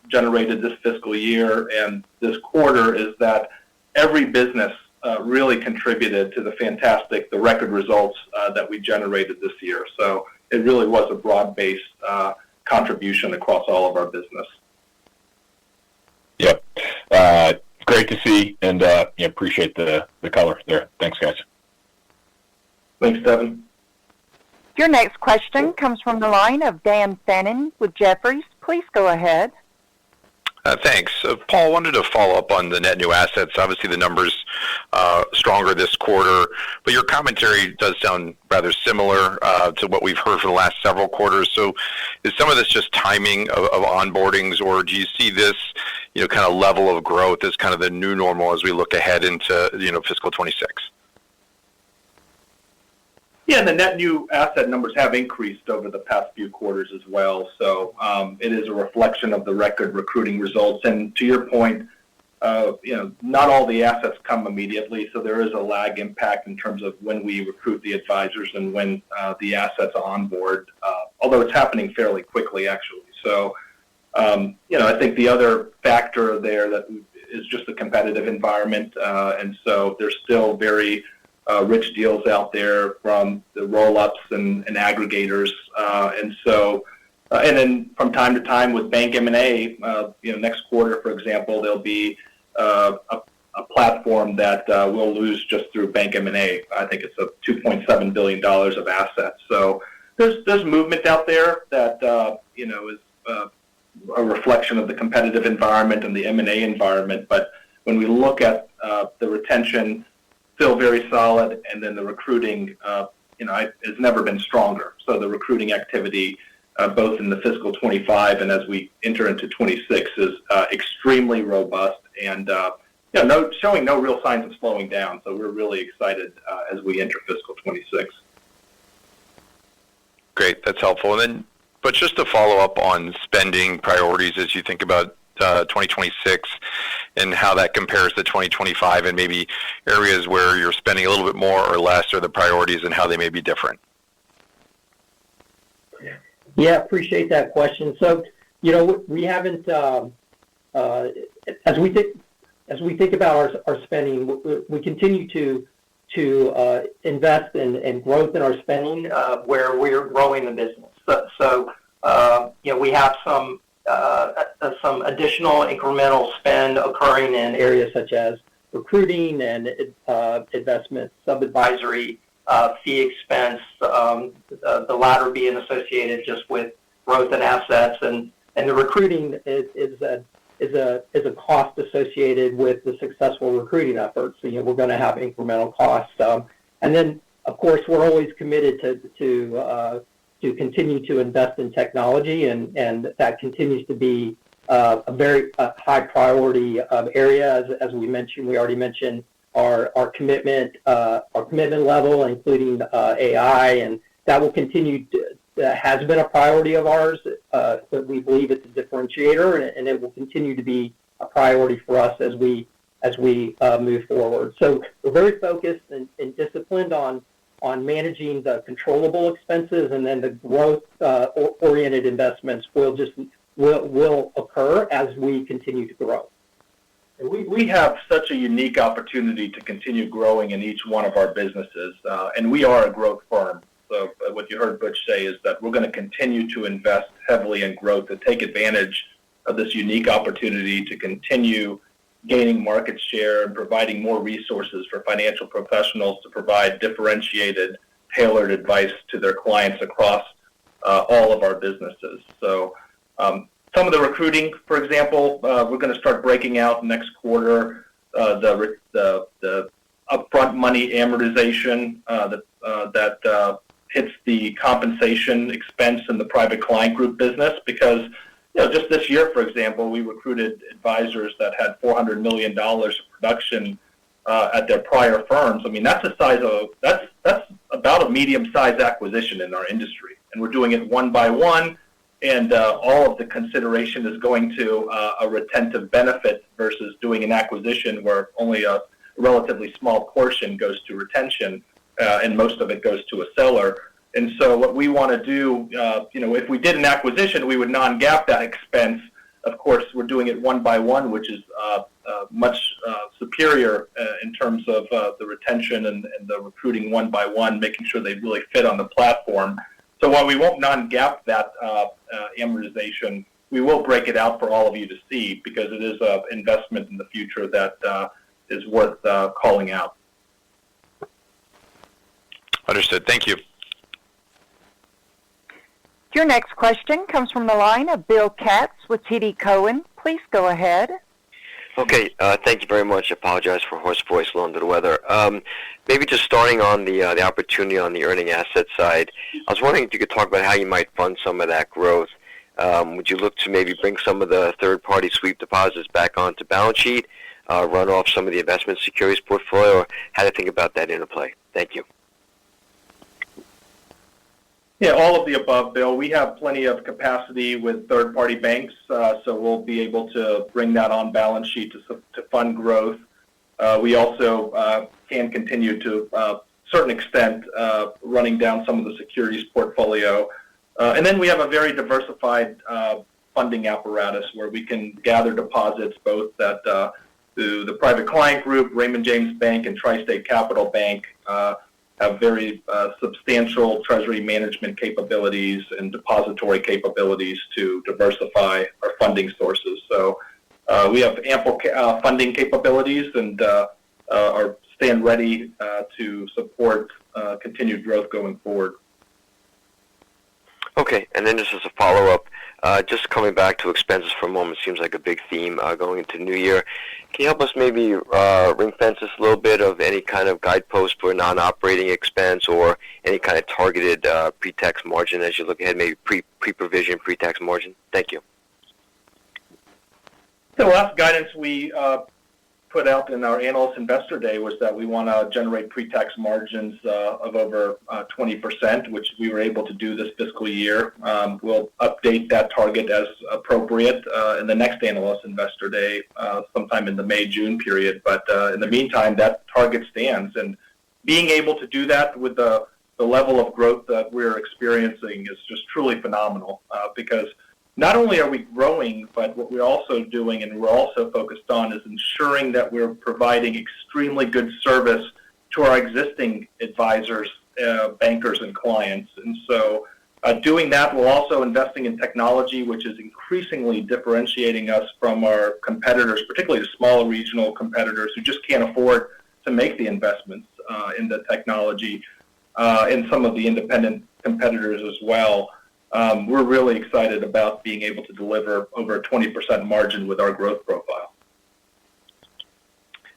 generated this fiscal year and this quarter, is that every business really contributed to the record results that we generated this year. So it really was a broad-based contribution across all of our business. Yep. Great to see, and appreciate the color there. Thanks, guys. Thanks, Devin. Your next question comes from the line of Dan Fannon with Jefferies. Please go ahead. Thanks. Paul, wanted to follow up on the net new assets. Obviously, the numbers stronger this quarter, but your commentary does sound rather similar to what we've heard for the last several quarters. So is some of this just timing of onboardings, or do you see this, kind of level of growth as kind of the new normal as we look ahead into, fiscal 26? Yeah, and the net new asset numbers have increased over the past few quarters as well. So it is a reflection of the record recruiting results. And to your point, not all the assets come immediately, so there is a lag impact in terms of when we recruit the advisors and when the assets are on board, although it's happening fairly quickly, actually. So, I think the other factor there that is just the competitive environment. And so there's still very rich deals out there from the roll-ups and aggregators. And then from time to time with bank M&A, next quarter, for example, there'll be a platform that we'll lose just through bank M&A. I think it's $2.7 billion of assets. So there's movement out there that, is a reflection of the competitive environment and the M&A environment. But when we look at the retention, still very solid, and then the recruiting, has never been stronger. So the recruiting activity, both in the fiscal 25 and as we enter into 26, is extremely robust and showing no real signs of slowing down. So we're really excited as we enter fiscal 26. Great, that's helpful. But just to follow up on spending priorities as you think about 2026 and how that compares to 2025, and maybe areas where you're spending a little bit more or less, or the priorities and how they may be different. Yeah, appreciate that question. So, we haven't, as we think about our spending, we continue to invest in growth in our spending where we're growing the business. So we have some additional incremental spend occurring in areas such as recruiting and investment, sub-advisory, fee expense, the latter being associated just with growth in assets, and the recruiting is a cost associated with the successful recruiting efforts. So we're going to have incremental costs, and then of course we're always committed to continue to invest in technology, and that continues to be a very high priority area. As we already mentioned our commitment level, including AI, and that will continue has been a priority of ours, but we believe it's a differentiator, and it will continue to be a priority for us as we move forward. So we're very focused and disciplined on managing the controllable expenses, and then the growth oriented investments will occur as we continue to grow. We have such a unique opportunity to continue growing in each one of our businesses, and we are a growth firm. So what you heard Butch say is that we're going to continue to invest heavily in growth to take advantage of this unique opportunity to continue gaining market share and providing more resources for financial professionals to provide differentiated, tailored advice to their clients across all of our businesses. So some of the recruiting, for example, we're going to start breaking out next quarter the upfront money amortization that hits the compensation expense in the private client group business, because just this year, for example, we recruited advisors that had $400 million of production at their prior firms. I mean, that's about a medium-sized acquisition in our industry, and we're doing it one by one, and all of the consideration is going to a retentive benefit versus doing an acquisition where only a relatively small portion goes to retention, and most of it goes to a seller. And so what we want to do, if we did an acquisition, we would non-GAAP that expense. Of course, we're doing it one by one, which is much superior in terms of the retention and the recruiting one by one, making sure they really fit on the platform. So while we won't non-GAAP that amortization, we will break it out for all of you to see because it is an investment in the future that is worth calling out. Understood. Thank you. Your next question comes from the line of Bill Katz with TD Cowen. Please go ahead. Okay, thank you very much. I apologize for hoarse voice, a little under the weather. Maybe just starting on the opportunity on the earning asset side, I was wondering if you could talk about how you might fund some of that growth. Would you look to maybe bring some of the third-party sweep deposits back onto balance sheet, run off some of the investment securities portfolio, or how to think about that interplay? Thank you. Yeah, all of the above, Bill. We have plenty of capacity with third-party banks, so we'll be able to bring that on balance sheet to fund growth. We also can continue to a certain extent running down some of the securities portfolio. And then we have a very diversified funding apparatus where we can gather deposits both at through the Private Client Group, Raymond James Bank, and Tri-State Capital Bank. Have very substantial treasury management capabilities and depository capabilities to diversify our funding sources. So we have ample funding capabilities and are stand ready to support continued growth going forward. Okay, and then just as a follow-up, just coming back to expenses for a moment, seems like a big theme going into New Year. Can you help us maybe ring fence us a little bit of any kind of guidepost for non-operating expense or any kind of targeted pre-tax margin as you look ahead, maybe pre-provision, pre-tax margin? Thank you. The last guidance we put out in our Analyst Investor Day was that we want to generate pre-tax margins of over 20%, which we were able to do this fiscal year. We'll update that target as appropriate in the next Analyst Investor Day sometime in the May-June period. But in the meantime, that target stands. And being able to do that with the level of growth that we're experiencing is just truly phenomenal because not only are we growing, but what we're also doing and we're also focused on is ensuring that we're providing extremely good service to our existing advisors, bankers, and clients. And so doing that while also investing in technology, which is increasingly differentiating us from our competitors, particularly the smaller regional competitors who just can't afford to make the investments in the technology, and some of the independent competitors as well. We're really excited about being able to deliver over a 20% margin with our growth profile.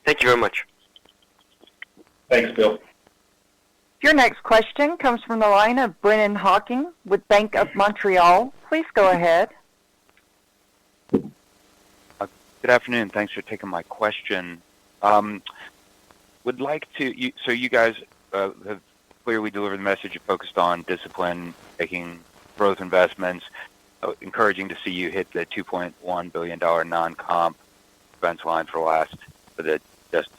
Thank you very much. Thanks, Bill. Your next question comes from the line of Brennan Hawken with Bank of Montreal. Please go ahead. Good afternoon. Thanks for taking my question. Would like to, so you guys have clearly delivered the message you focused on discipline, making growth investments. Encouraging to see you hit the $2.1 billion non-comp expense line for the just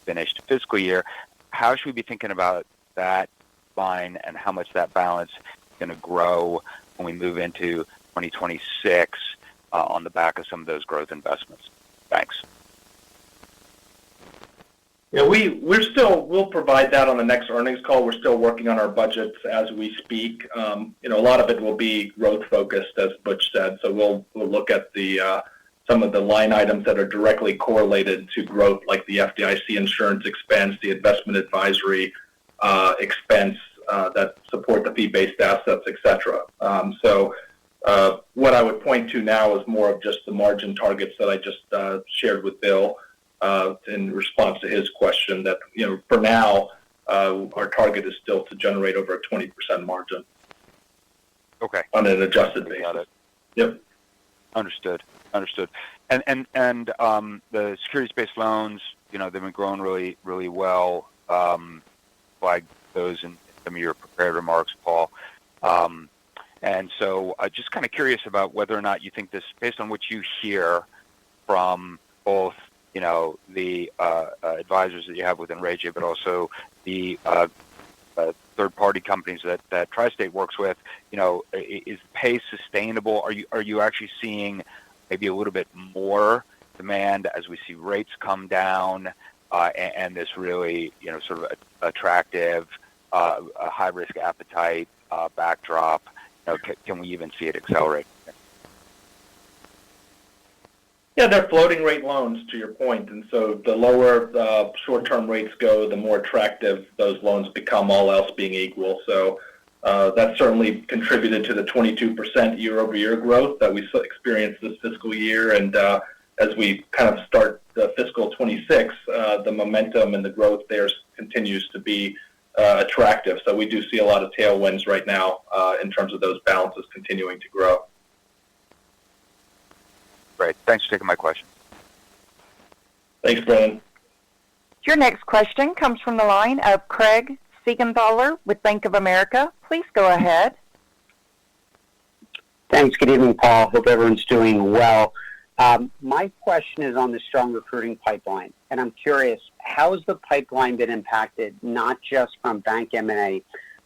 finished fiscal year. How should we be thinking about that line and how much that balance is going to grow when we move into 2026 on the back of some of those growth investments? Thanks. Yeah, we'll provide that on the next earnings call. We're still working on our budgets as we speak. A lot of it will be growth focused, as Butch said. So we'll look at some of the line items that are directly correlated to growth, like the FDIC insurance expense, the investment advisory expense that support the fee-based assets, et cetera. So what I would point to now is more of just the margin targets that I just shared with Bill. In response to his question that, for now, our target is still to generate over a 20% margin. Okay. On an adjusted basis. Got it. Yep. Understood. And the securities-based loans, they've been growing really, really well. Like those in some of your prepared remarks, Paul. And so just kind of curious about whether or not you think this, based on what you hear from both, the advisors that you have within RJF, but also the third-party companies that Tri-State works with, is the pace sustainable? Are you actually seeing maybe a little bit more demand as we see rates come down and this really, sort of attractive, high-risk appetite backdrop? Can we even see it accelerate? Yeah, they're floating rate loans, to your point, and so the lower short-term rates go, the more attractive those loans become, all else being equal. So that certainly contributed to the 22% year-over-year growth that we experienced this fiscal year. And as we kind of start the fiscal 26, the momentum and the growth there continues to be attractive. So we do see a lot of tailwinds right now in terms of those balances continuing to grow. Great. Thanks for taking my question. Thanks, Brian. Your next question comes from the line of Craig Siegenthaler with Bank of America. Please go ahead. Thanks. Good evening, Paul. Hope everyone's doing well. My question is on the strong recruiting pipeline, and I'm curious, how has the pipeline been impacted, not just from bank M&A,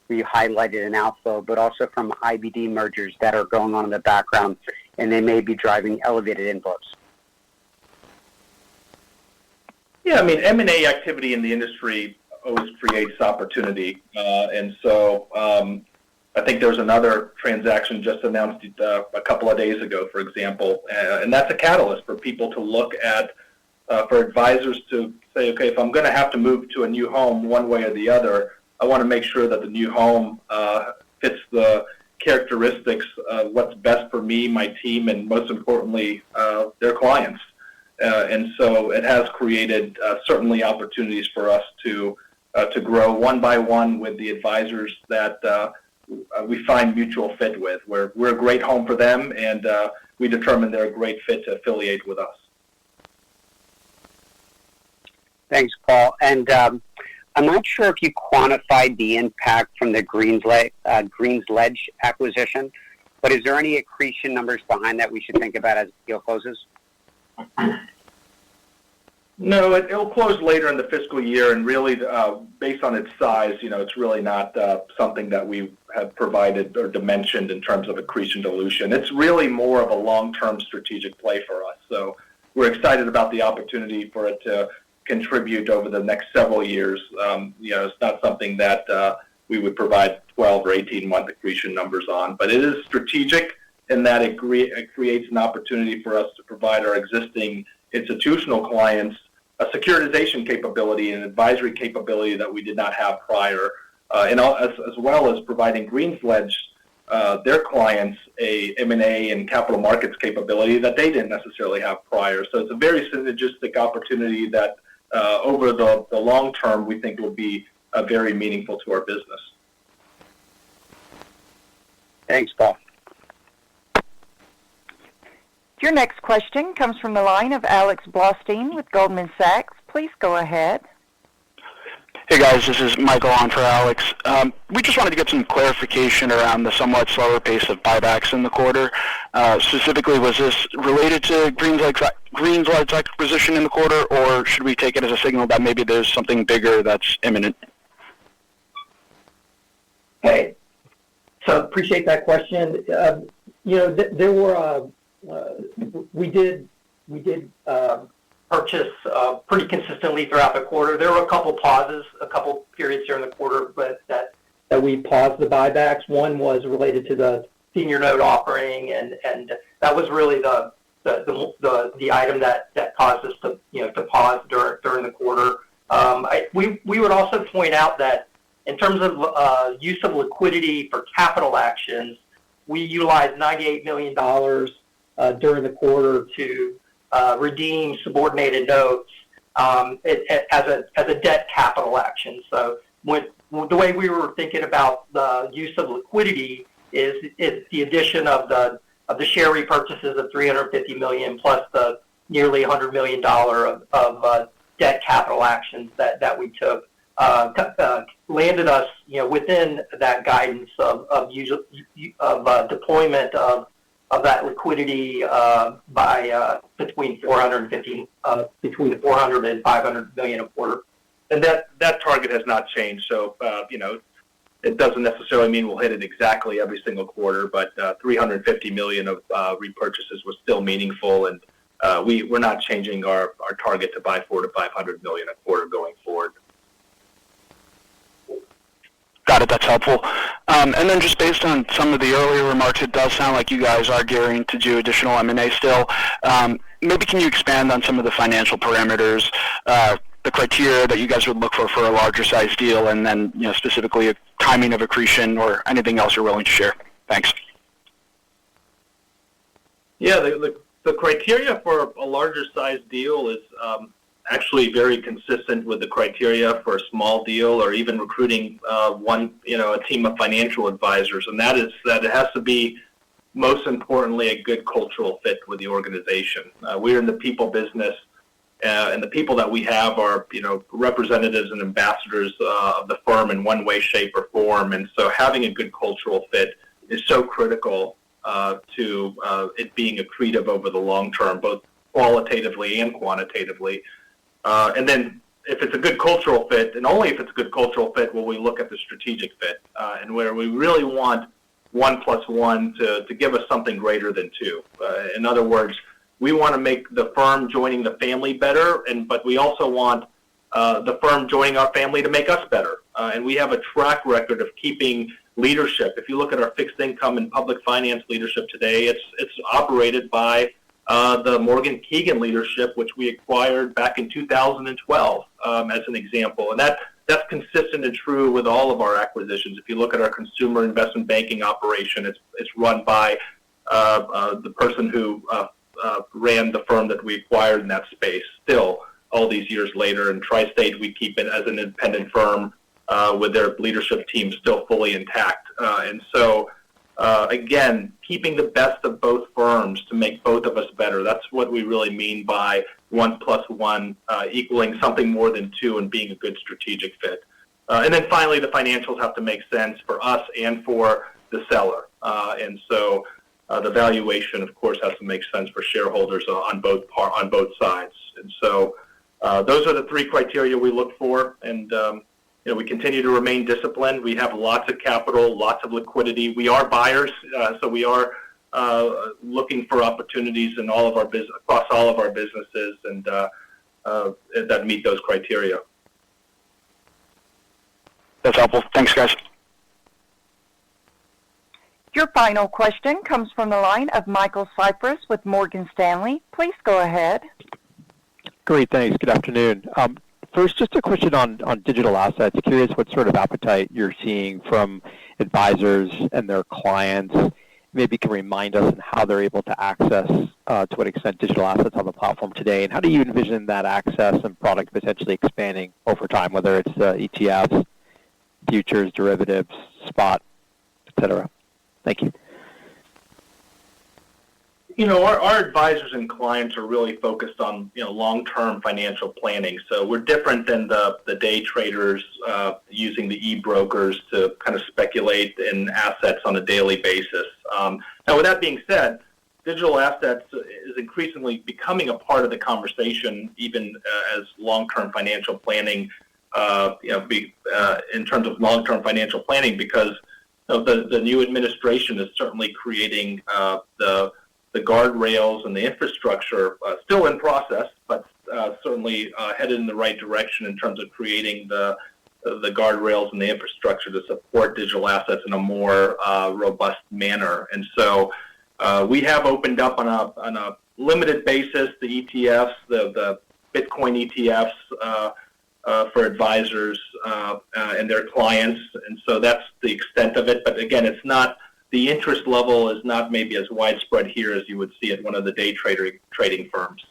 where you highlighted an outflow, but also from IBD mergers that are going on in the background, and they may be driving elevated inflows? Yeah, I mean, M&A activity in the industry always creates opportunity. And so I think there's another transaction just announced a couple of days ago, for example, and that's a catalyst for people to look at, for advisors to say, okay, if I'm going to have to move to a new home one way or the other, I want to make sure that the new home fits the characteristics of what's best for me, my team, and most importantly, their clients. And so it has created certainly opportunities for us to grow one by one with the advisors that we find mutual fit with. We're a great home for them, and we determine they're a great fit to affiliate with us. Thanks, Paul. And I'm not sure if you quantified the impact from the Greensledge acquisition, but is there any accretion numbers behind that we should think about as the deal closes? No, it'll close later in the fiscal year, and really, based on its size, it's really not something that we have provided or dimensioned in terms of accretion dilution. It's really more of a long-term strategic play for us. So we're excited about the opportunity for it to contribute over the next several years. It's not something that we would provide 12 or 18-month accretion numbers on, but it is strategic in that it creates an opportunity for us to provide our existing institutional clients a securitization capability and advisory capability that we did not have prior, and as well as providing Greensledge, their clients, a M&A and capital markets capability that they didn't necessarily have prior. So it's a very synergistic opportunity that over the long term we think will be very meaningful to our business. Thanks, Paul. Your next question comes from the line of Alex Blostein with Goldman Sachs. Please go ahead. Hey guys, this is Michael on for Alex. We just wanted to get some clarification around the somewhat slower pace of buybacks in the quarter. Specifically, was this related to Greensledge's acquisition in the quarter, or should we take it as a signal that maybe there's something bigger that's imminent? Hey, so appreciate that question. There were we did purchase pretty consistently throughout the quarter. There were a couple pauses, a couple periods during the quarter, but that we paused the buybacks. One was related to the senior note offering, and that was really the item that caused us to pause during the quarter. We would also point out that in terms of use of liquidity for capital actions, we utilized $98 million during the quarter to redeem subordinated notes as a debt capital action. So the way we were thinking about the use of liquidity is the addition of the share repurchases of $350 million plus the nearly $100 million of debt capital actions that we took landed us, within that guidance of deployment of that liquidity by between 400 and 500 million a quarter. And that target has not changed. So, it doesn't necessarily mean we'll hit it exactly every single quarter, but 350 million of repurchases was still meaningful, and we're not changing our target to buy 400 to 500 million a quarter going forward. Got it. That's helpful. And then just based on some of the earlier remarks, it does sound like you guys are gearing to do additional M&A still. Maybe can you expand on some of the financial parameters, the criteria that you guys would look for a larger size deal, and then specifically a timing of accretion or anything else you're willing to share? Thanks. Yeah, the criteria for a larger size deal is actually very consistent with the criteria for a small deal, or even recruiting a team of financial advisors, and that is that it has to be, most importantly, a good cultural fit with the organization. We're in the people business, and the people that we have are representatives and ambassadors of the firm in one way, shape, or form, and so having a good cultural fit is so critical to it being accretive over the long term, both qualitatively and quantitatively. And then if it's a good cultural fit, and only if it's a good cultural fit, will we look at the strategic fit, and where we really want 1 + 1 to give us something greater than 2. In other words, we want to make the firm joining the family better, but we also want the firm joining our family to make us better. And we have a track record of keeping leadership. If you look at our fixed income and public finance leadership today, it's operated by the Morgan Keegan leadership, which we acquired back in 2012, as an example. And that's consistent and true with all of our acquisitions. If you look at our consumer investment banking operation, it's run by the person who ran the firm that we acquired in that space. Still, all these years later, in Tri-State, we keep it as an independent firm with their leadership team still fully intact. And so, again, keeping the best of both firms to make both of us better. That's what we really mean by 1 + 1 equaling something more than 2 and being a good strategic fit. And then finally, the financials have to make sense for us and for the seller. And so the valuation, of course, has to make sense for shareholders on both sides. And so those are the 3 criteria we look for. And we continue to remain disciplined. We have lots of capital, lots of liquidity. We are buyers, so we are looking for opportunities in all of our across all of our businesses, and that meet those criteria. That's helpful. Thanks, guys. Your final question comes from the line of Michael Cyprys with Morgan Stanley. Please go ahead. Great, thanks. Good afternoon. First, just a question on digital assets. Curious what sort of appetite you're seeing from advisors and their clients. Maybe you can remind us on how they're able to access, to what extent, digital assets on the platform today, and how do you envision that access and product potentially expanding over time, whether it's ETFs, futures, derivatives, spot, et cetera? Thank you. Our advisors and clients are really focused on long-term financial planning. So we're different than the day traders using the e-brokers to kind of speculate in assets on a daily basis. Now, with that being said, digital assets is increasingly becoming a part of the conversation, even as long-term financial planning, in terms of long-term financial planning, because the new administration is certainly creating the guardrails and the infrastructure, still in process, but certainly headed in the right direction in terms of creating the guardrails and the infrastructure to support digital assets in a more robust manner. And so we have opened up on a limited basis the ETFs, the Bitcoin ETFs for advisors and their clients, and so that's the extent of it. But again, it's not. The interest level is not maybe as widespread here as you would see at one of the day trading firms.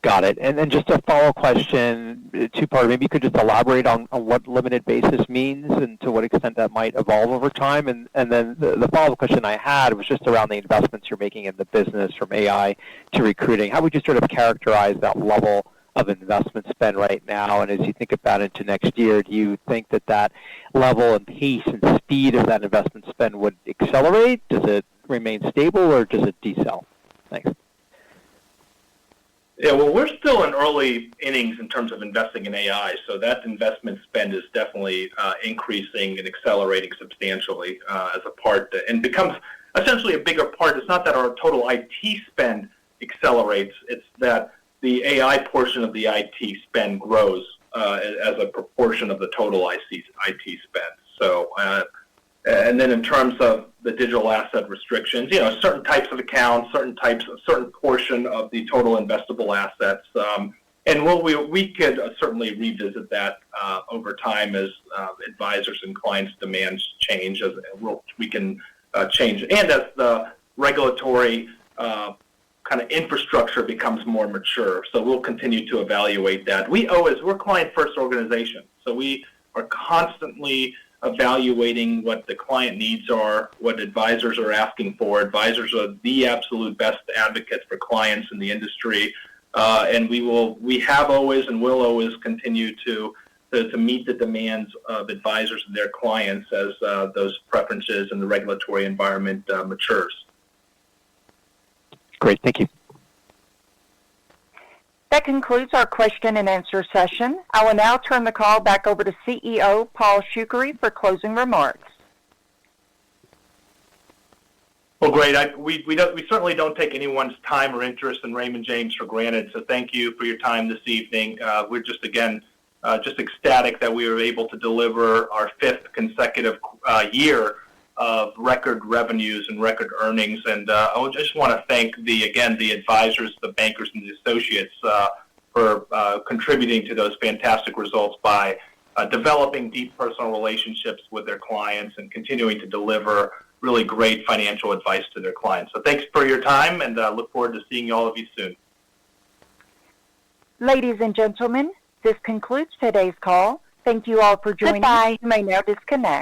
Got it. And then just a follow-up question, two-part. Maybe you could just elaborate on what limited basis means and to what extent that might evolve over time. And then the follow-up question I had was just around the investments you're making in the business, from AI to recruiting. How would you sort of characterize that level of investment spend right now? And as you think about into next year, do you think that that level and pace and speed of that investment spend would accelerate? Does it remain stable, or does it decel? Thanks. Yeah, well, we're still in early innings in terms of investing in AI, so that investment spend is definitely increasing and accelerating substantially as a part, and becomes essentially a bigger part. It's not that our total IT spend accelerates, it's that the AI portion of the IT spend grows as a proportion of the total IT spend. So, and then in terms of the digital asset restrictions, certain types of accounts, certain portion of the total investable assets, and we could certainly revisit that over time as advisors and clients' demands change. As we can change, and as the regulatory kind of infrastructure becomes more mature. So we'll continue to evaluate that. We're a client-first organization, so we are constantly evaluating what the client needs are, what advisors are asking for. Advisors are the absolute best advocates for clients in the industry, and we have always and will always continue to meet the demands of advisors and their clients as those preferences and the regulatory environment matures. Great, thank you. That concludes our question and answer session. I will now turn the call back over to CEO Paul Shoukry for closing remarks. Well, great. We certainly don't take anyone's time or interest in Raymond James for granted. So thank you for your time this evening. We're just ecstatic that we were able to deliver our fifth consecutive year of record revenues and record earnings. And I just want to thank the advisors, the bankers, and the associates for contributing to those fantastic results by developing deep personal relationships with their clients and continuing to deliver really great financial advice to their clients. So thanks for your time, and look forward to seeing all of you soon. Ladies and gentlemen, this concludes today's call. Thank you all for joining. Goodbye. You may now disconnect.